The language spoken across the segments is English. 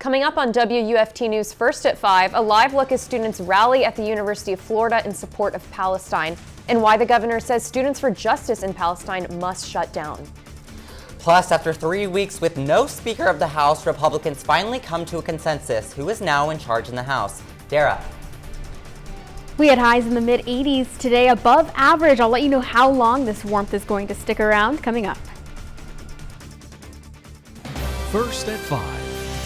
Coming up on WUFT News First at 5, a live look as students rally at the University of Florida in support of Palestine, and why the governor says Students for Justice in Palestine must shut down. Plus, after 3 weeks with no Speaker of the House, Republicans finally come to a consensus. Who is now in charge in the House? Derrah. We had highs in the mid-80s today, above average. I'll let you know how long this warmth is going to stick around coming up. First at 5.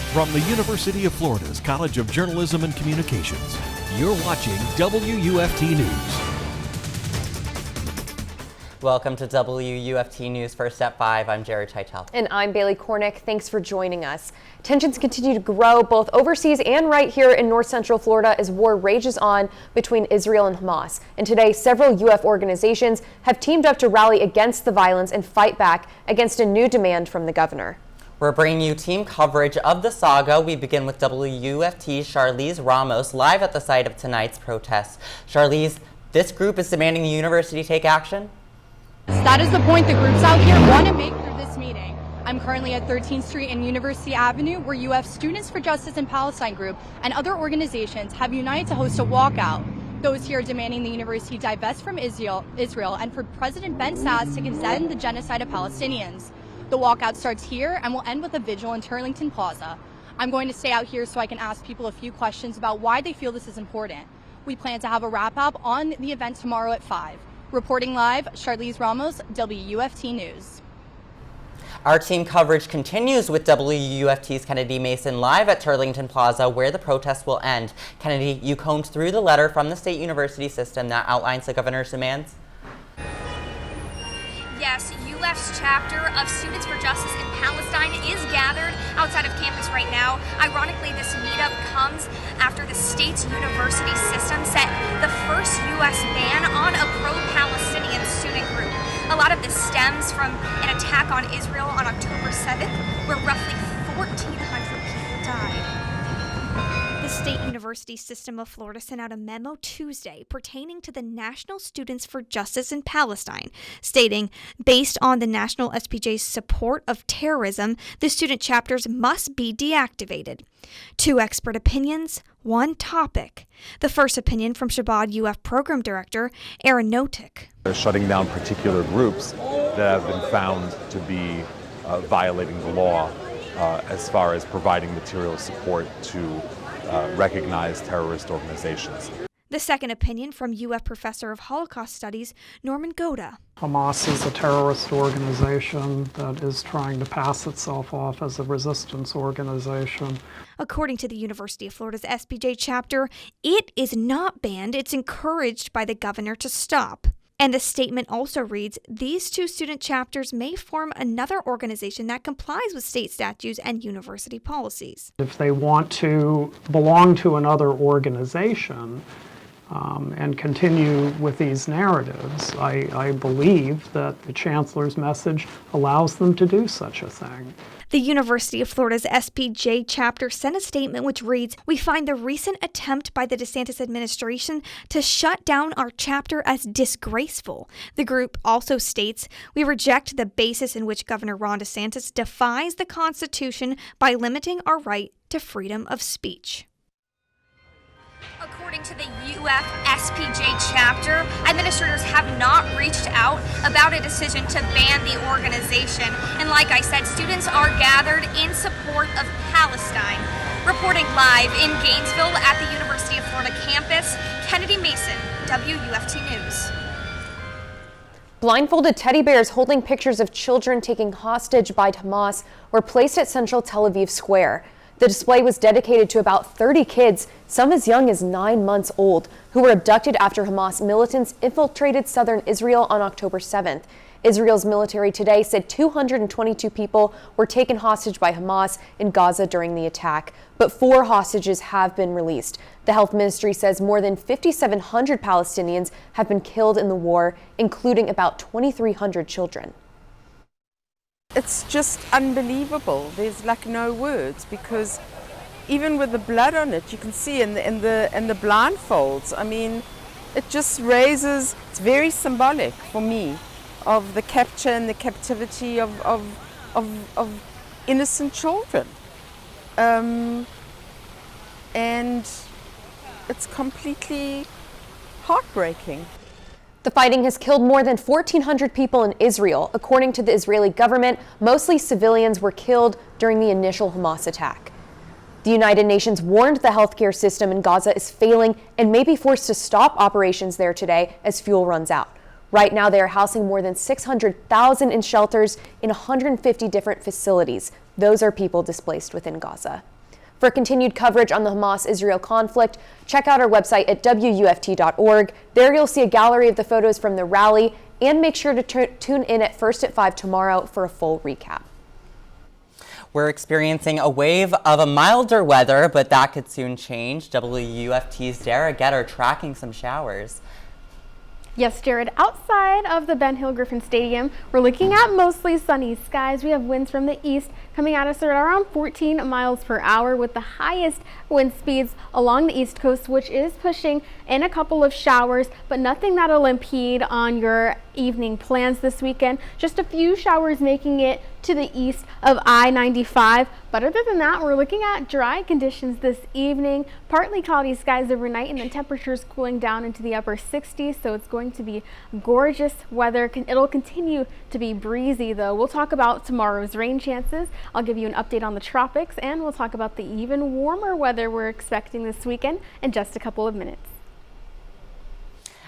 From the University of Florida's College of Journalism and Communications, you're watching WUFT News. Welcome to WUFT News First at 5. I'm Teitel. And I'm Korinek. Thanks for joining us. Tensions continue to grow both overseas and right here in north central Florida as war rages on between Israel and Hamas. And today, several UF organizations have teamed up to rally against the violence and fight back against a new demand from the governor. We're bringing you team coverage of the Saga. We begin with WUFT's Charlize Ramos live at the site of tonight's protest. Charlize, this group is demanding the university take action? That is the point the groups out here want to make through this meeting. I'm currently at 13th Street and University Avenue, where UF Students for Justice in Palestine group and other organizations have united to host a walkout. Those here are demanding the university divest from Israel and for President Ben Sasse to condemn the genocide of Palestinians. The walkout starts here and will end with a vigil in Turlington Plaza. I'm going to stay out here so I can ask people a few questions about why they feel this is important. We plan to have a wrap-up on the event tomorrow at 5. Reporting live, Charlize Ramos, WUFT News. Our team coverage continues with WUFT's Kennedy Mason live at Turlington Plaza, where the protest will end. Kennedy, you combed through the letter from the state university system that outlines the governor's demands? Yes, UF's chapter of Students for Justice in Palestine is gathered outside of campus right now. Ironically, this meetup comes after the state's university system set the first U.S. ban on a pro-Palestinian student group. A lot of this stems from an attack on Israel on October 7th, where roughly 1,400 people died. The State University System of Florida sent out a memo Tuesday pertaining to the National Students for Justice in Palestine, stating, based on the National SPJ's support of terrorism, the student chapters must be deactivated. 2 expert opinions, 1 topic. The first opinion from Shabbat UF Program Director Aaron Notick. They're shutting down particular groups that have been found to be violating the law as far as providing material support to recognized terrorist organizations. The second opinion from UF Professor of Holocaust Studies, Norman Goda. Hamas is a terrorist organization that is trying to pass itself off as a resistance organization. According to the University of Florida's SPJ chapter, it is not banned, it's encouraged by the governor to stop. And the statement also reads, these 2 student chapters may form another organization that complies with state statutes and university policies. If they want to belong to another organization and continue with these narratives, I believe that the chancellor's message allows them to do such a thing. The University of Florida's SPJ chapter sent a statement which reads, we find the recent attempt by the DeSantis administration to shut down our chapter as disgraceful. The group also states, we reject the basis in which Governor Ron DeSantis defies the Constitution by limiting our right to freedom of speech. According to the UF SPJ chapter, administrators have not reached out about a decision to ban the organization. And like I said, students are gathered in support of Palestine. Reporting live in Gainesville at the University of Florida campus, Kennedy Mason, WUFT News. Blindfolded teddy bears holding pictures of children taken hostage by Hamas were placed at central Tel Aviv Square. The display was dedicated to about 30 kids, some as young as 9 months old, who were abducted after Hamas militants infiltrated southern Israel on October 7th. Israel's military today said 222 people were taken hostage by Hamas in Gaza during the attack, but 4 hostages have been released. The health ministry says more than 5,700 Palestinians have been killed in the war, including about 2,300 children. It's just unbelievable. There's like no words, because even with the blood on it, you can see in the blindfolds. I mean, it just raises. It's very symbolic for me of the capture and the captivity of innocent children. and it's completely heartbreaking. The fighting has killed more than 1,400 people in Israel. According to the Israeli government, mostly civilians were killed during the initial Hamas attack. The United Nations warned the healthcare system in Gaza is failing and may be forced to stop operations there today as fuel runs out. Right now, they are housing more than 600,000 in shelters in 150 different facilities. Those are people displaced within Gaza. For continued coverage on the Hamas-Israel conflict, check out our website at WUFT.org. There you'll see a gallery of the photos from the rally, and make sure to tune in at First at 5 tomorrow for a full recap. We're experiencing a wave of a milder weather, but that could soon change. WUFT's Derrah are tracking some showers. Yes, Jared, outside of the Ben Hill Griffin Stadium, we're looking at mostly sunny skies. We have winds from the east coming at us at around 14 miles per hour with the highest wind speeds along the east coast, which is pushing in a couple of showers, but nothing that'll impede on your evening plans this weekend. Just a few showers making it to the east of I-95. But other than that, we're looking at dry conditions this evening, partly cloudy skies overnight, and then temperatures cooling down into the upper 60s. So it's going to be gorgeous weather. It'll continue to be breezy, though. We'll talk about tomorrow's rain chances. I'll give you an update on the tropics, and we'll talk about the even warmer weather we're expecting this weekend in just a couple of minutes.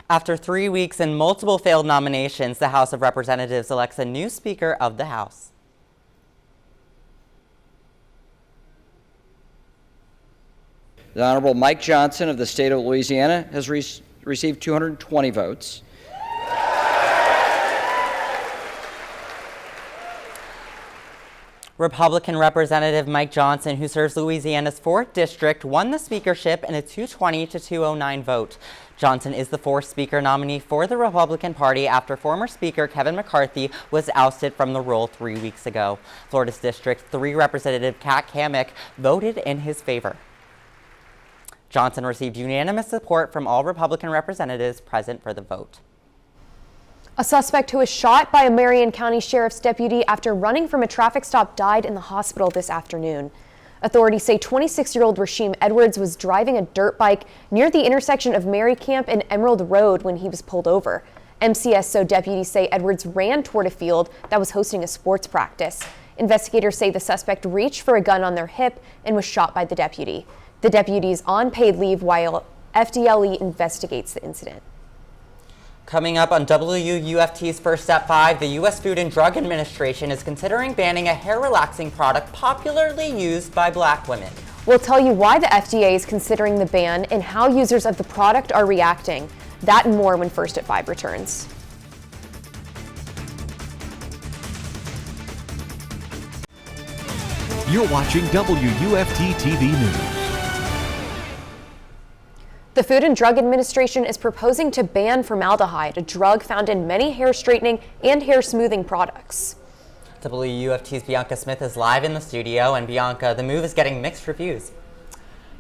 After 3 weeks and multiple failed nominations, the House of Representatives elects a new Speaker of the House. The Honorable Mike Johnson of the state of Louisiana has received 220 votes. Republican Representative Mike Johnson, who serves Louisiana's 4th District, won the speakership in a 220 to 209 vote. Johnson is the 4th Speaker nominee for the Republican Party after former Speaker Kevin McCarthy was ousted from the role 3 weeks ago. Florida's District 3 Representative Kat Kammack voted in his favor. Johnson received unanimous support from all Republican representatives present for the vote. A suspect who was shot by a Marion County Sheriff's deputy after running from a traffic stop died in the hospital this afternoon. Authorities say 26-year-old Rasheem Edwards was driving a dirt bike near the intersection of Mary Camp and Emerald Road when he was pulled over. MCSO deputies say Edwards ran toward a field that was hosting a sports practice. Investigators say the suspect reached for a gun on their hip and was shot by the deputy. The deputy is on paid leave while FDLE investigates the incident. Coming up on WUFT's First at 5, the U.S. Food and Drug Administration is considering banning a hair relaxing product popularly used by black women. We'll tell you why the FDA is considering the ban and how users of the product are reacting. That and more when First at 5 returns. You're watching WUFT-TV News. The Food and Drug Administration is proposing to ban formaldehyde, a drug found in many hair straightening and hair smoothing products. WUFT's Bianca Smith is live in the studio, and Bianca, the move is getting mixed reviews.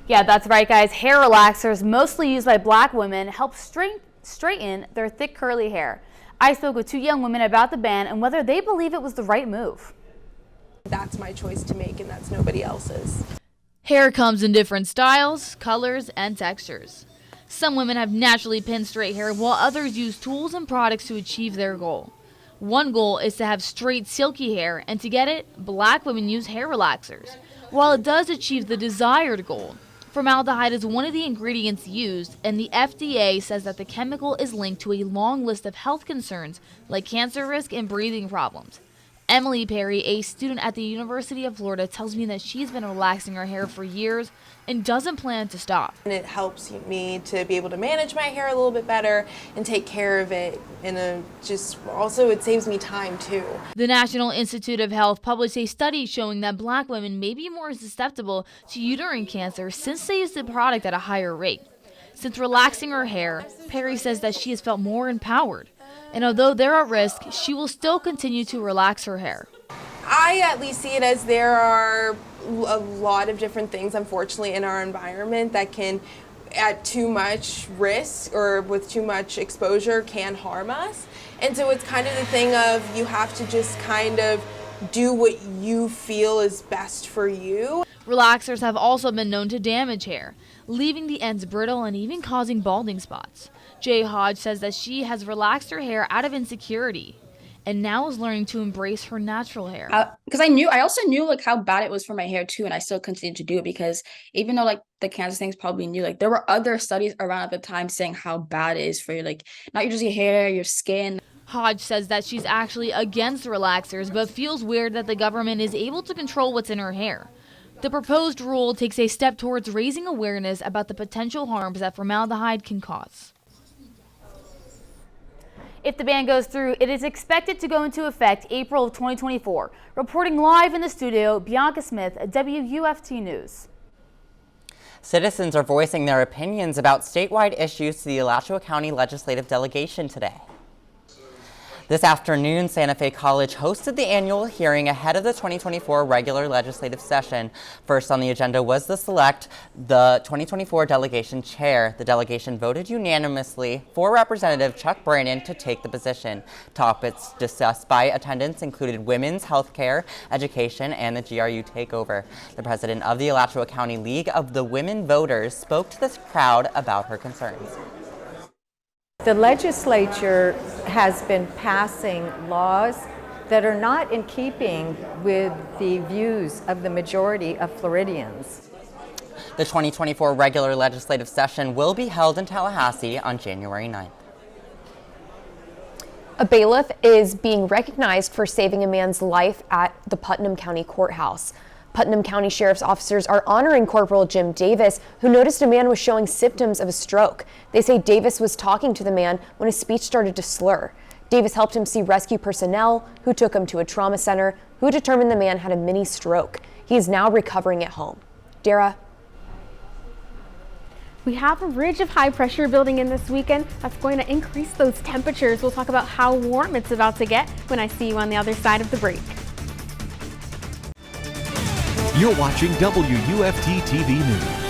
Yeah, that's right, guys. Hair relaxers, mostly used by black women, help straighten their thick curly hair. I spoke with 2 young women about the ban and whether they believe it was the right move. That's my choice to make, and that's nobody else's. Hair comes in different styles, colors, and textures. Some women have naturally pinned straight hair, while others use tools and products to achieve their goal. One goal is to have straight, silky hair, and to get it, black women use hair relaxers. While it does achieve the desired goal, formaldehyde is one of the ingredients used, and the FDA says that the chemical is linked to a long list of health concerns like cancer risk and breathing problems. Emily Perry, a student at the University of Florida, tells me that she's been relaxing her hair for years and doesn't plan to stop. And it helps me to be able to manage my hair a little bit better and take care of it. And also it saves me time too. The National Institute of Health published a study showing that black women may be more susceptible to uterine cancer since they use the product at a higher rate. Since relaxing her hair, Perry says that she has felt more empowered. And although they're at risk, she will still continue to relax her hair. I at least see it as there are a lot of different things, unfortunately, in our environment that can, at too much risk or with too much exposure, can harm us. And so it's kind of the thing of you have to just kind of do what you feel is best for you. Relaxers have also been known to damage hair, leaving the ends brittle and even causing balding spots. Jay Hodge says that she has relaxed her hair out of insecurity and now is learning to embrace her natural hair. Because I also knew like how bad it was for my hair too, and I still continue to do it because even though like the cancer thing's probably new, like there were other studies around at the time saying how bad it is for your like not just your hair, your skin. Hodge says that she's actually against relaxers, but feels weird that the government is able to control what's in her hair. The proposed rule takes a step towards raising awareness about the potential harms that formaldehyde can cause. If the ban goes through, it is expected to go into effect April of 2024. Reporting live in the studio, Bianca Smith, WUFT News. Citizens are voicing their opinions about statewide issues to the Alachua County Legislative Delegation today. This afternoon, Santa Fe College hosted the annual hearing ahead of the 2024 regular legislative session. First on the agenda was the 2024 delegation chair. The delegation voted unanimously for Representative Chuck Brannon to take the position. Topics discussed by attendants included women's health care, education, and the GRU takeover. The president of the Alachua County League of the Women Voters spoke to this crowd about her concerns. The legislature has been passing laws that are not in keeping with the views of the majority of Floridians. The 2024 regular legislative session will be held in Tallahassee on January 9th. A bailiff is being recognized for saving a man's life at the Putnam County Courthouse. Putnam County Sheriff's officers are honoring Corporal Jim Davis, who noticed a man was showing symptoms of a stroke. They say Davis was talking to the man when his speech started to slur. Davis helped him see rescue personnel, who took him to a trauma center, who determined the man had a mini stroke. He is now recovering at home. Derrah. We have a ridge of high pressure building in this weekend that's going to increase those temperatures. We'll talk about how warm it's about to get when I see you on the other side of the break. You're watching WUFT-TV News.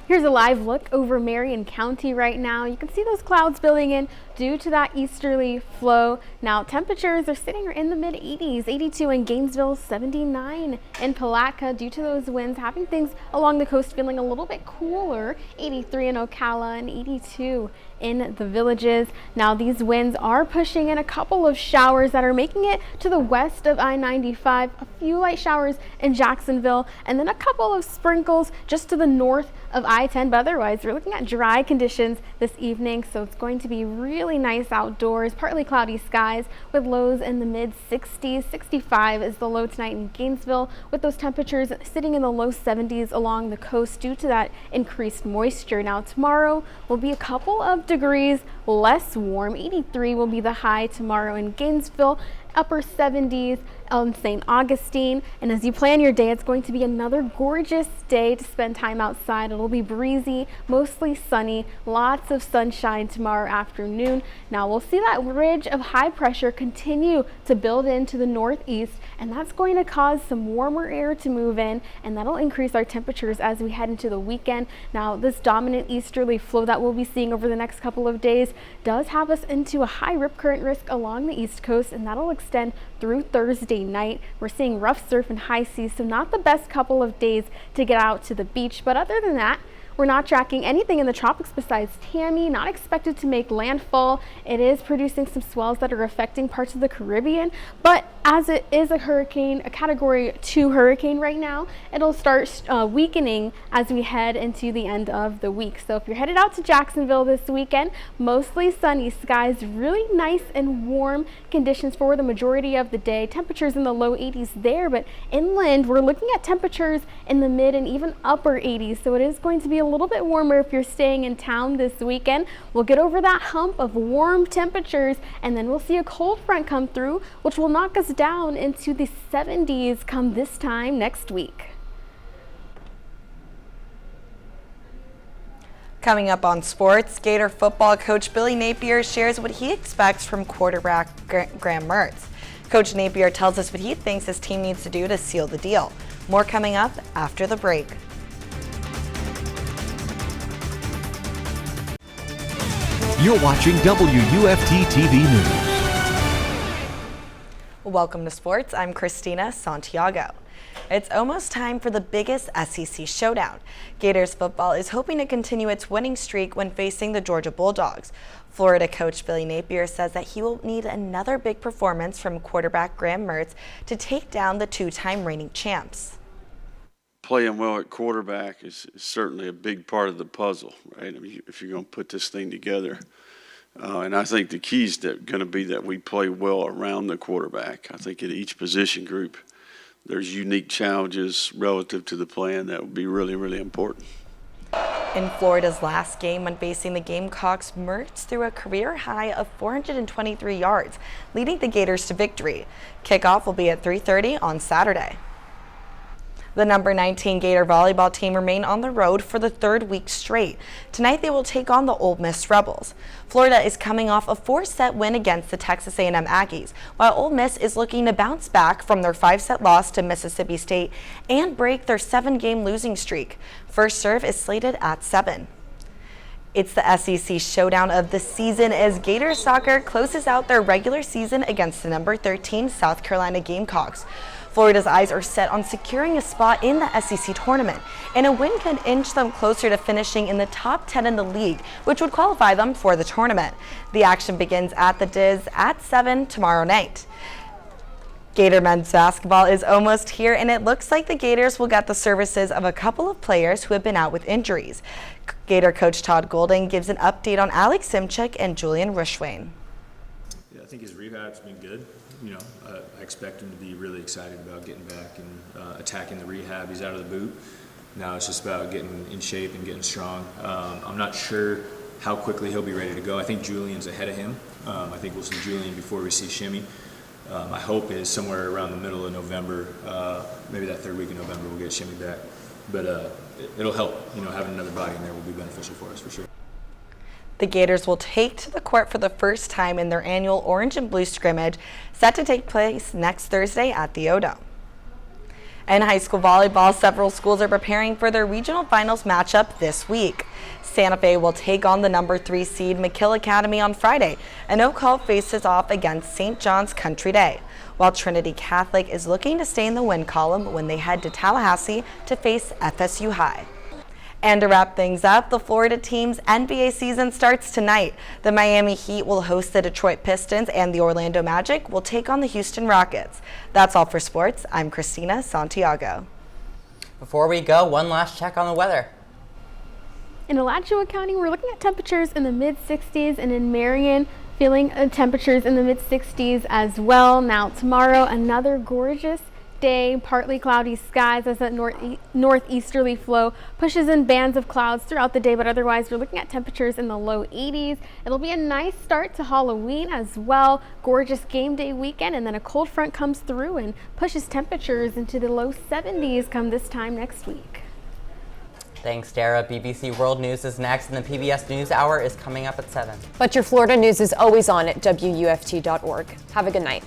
Here's a live look over Marion County right now. You can see those clouds building in due to that easterly flow. Now temperatures are sitting in the mid 80s, 82 in Gainesville, 79 in Palatka due to those winds, having things along the coast feeling a little bit cooler, 83 in Ocala and 82 in the Villages. Now these winds are pushing in a couple of showers that are making it to the west of I-95, a few light showers in Jacksonville, and then a couple of sprinkles just to the north of I-10, but otherwise we're looking at dry conditions this evening, so it's going to be really nice outdoors, partly cloudy skies with lows in the mid 60s. 65 is the low tonight in Gainesville, with those temperatures sitting in the low 70s along the coast due to that increased moisture. Now tomorrow will be a couple of degrees less warm. 83 will be the high tomorrow in Gainesville, upper 70s on St. Augustine. And as you plan your day, it's going to be another gorgeous day to spend time outside. It'll be breezy, mostly sunny, lots of sunshine tomorrow afternoon. Now we'll see that ridge of high pressure continue to build into the northeast, and that's going to cause some warmer air to move in, and that'll increase our temperatures as we head into the weekend. Now this dominant easterly flow that we'll be seeing over the next couple of days does have us into a high rip current risk along the east coast, and that'll extend through Thursday night. We're seeing rough surf and high seas, so not the best couple of days to get out to the beach, but other than that, we're not tracking anything in the tropics besides Tammy, not expected to make landfall. It is producing some swells that are affecting parts of the Caribbean, but as it is a hurricane, a category 2 hurricane right now, it'll start weakening as we head into the end of the week. So if you're headed out to Jacksonville this weekend, mostly sunny skies, really nice and warm conditions for the majority of the day. Temperatures in the low 80s there, but inland we're looking at temperatures in the mid and even upper 80s. So it is going to be a little bit warmer if you're staying in town this weekend. We'll get over that hump of warm temperatures, and then we'll see a cold front come through, which will knock us down into the 70s come this time next week. Coming up on sports, Gator football coach Billy Napier shares what he expects from quarterback Graham Mertz. Coach Napier tells us what he thinks his team needs to do to seal the deal. More coming up after the break. You're watching WUFT-TV News. Welcome to sports. I'm Cristina Santiago. It's almost time for the biggest SEC showdown. Gators football is hoping to continue its winning streak when facing the Georgia Bulldogs. Florida coach Billy Napier says that he will need another big performance from quarterback Graham Mertz to take down the two-time reigning champs. Playing well at quarterback is certainly a big part of the puzzle, right? I mean, if you're going to put this thing together. And I think the key is going to be that we play well around the quarterback. I think at each position group, there's unique challenges relative to the plan that will be really, really important. In Florida's last game when facing the Gamecocks, Mertz threw a career high of 423 yards, leading the Gators to victory. Kickoff will be at 3:30 on Saturday. The number 19 Gator volleyball team remain on the road for the third week straight. Tonight they will take on the Ole Miss Rebels. Florida is coming off a 4-set win against the Texas A&M Aggies, while Ole Miss is looking to bounce back from their 5-set loss to Mississippi State and break their 7-game losing streak. First serve is slated at 7. It's the SEC showdown of the season as Gator soccer closes out their regular season against the number 13 South Carolina Gamecocks. Florida's eyes are set on securing a spot in the SEC tournament, and a win could inch them closer to finishing in the top 10 in the league, which would qualify them for the tournament. The action begins at the Diz at 7 tomorrow night. Gator men's basketball is almost here, and it looks like the Gators will get the services of a couple of players who have been out with injuries. Gator coach Todd Golding gives an update on Alex Simchik and Julian Rushwain. Yeah, I think his rehab's been good. I expect him to be really excited about getting back and attacking the rehab. He's out of the boot. Now it's just about getting in shape and getting strong. I'm not sure how quickly he'll be ready to go. I think Julian's ahead of him. I think we'll see Julian before we see Shimmy. My hope is somewhere around the middle of November, maybe that third week of November, we'll get Shimmy back. But it'll help. Having another body in there will be beneficial for us for sure. The Gators will take to the court for the first time in their annual Orange and Blue scrimmage, set to take place next Thursday at the O-Dome. In high school volleyball, several schools are preparing for their regional finals matchup this week. Santa Fe will take on the number 3 seed McKill Academy on Friday, and Oak Hall faces off against St. John's Country Day, while Trinity Catholic is looking to stay in the win column when they head to Tallahassee to face FSU High. And to wrap things up, the Florida team's NBA season starts tonight. The Miami Heat will host the Detroit Pistons, and the Orlando Magic will take on the Houston Rockets. That's all for sports. I'm Cristina, Santiago. Before we go, one last check on the weather. In Alachua County, we're looking at temperatures in the mid-60s, and in Marion, feeling temperatures in the mid-60s as well. Now tomorrow, another gorgeous day, partly cloudy skies as that northeasterly flow pushes in bands of clouds throughout the day, but otherwise we're looking at temperatures in the low 80s. It'll be a nice start to Halloween as well. Gorgeous game day weekend, and then a cold front comes through and pushes temperatures into the low 70s come this time next week. Thanks, Derrah. BBC World News is next, and the PBS News Hour is coming up at 7. But your Florida news is always on at WUFT.org. Have a good night.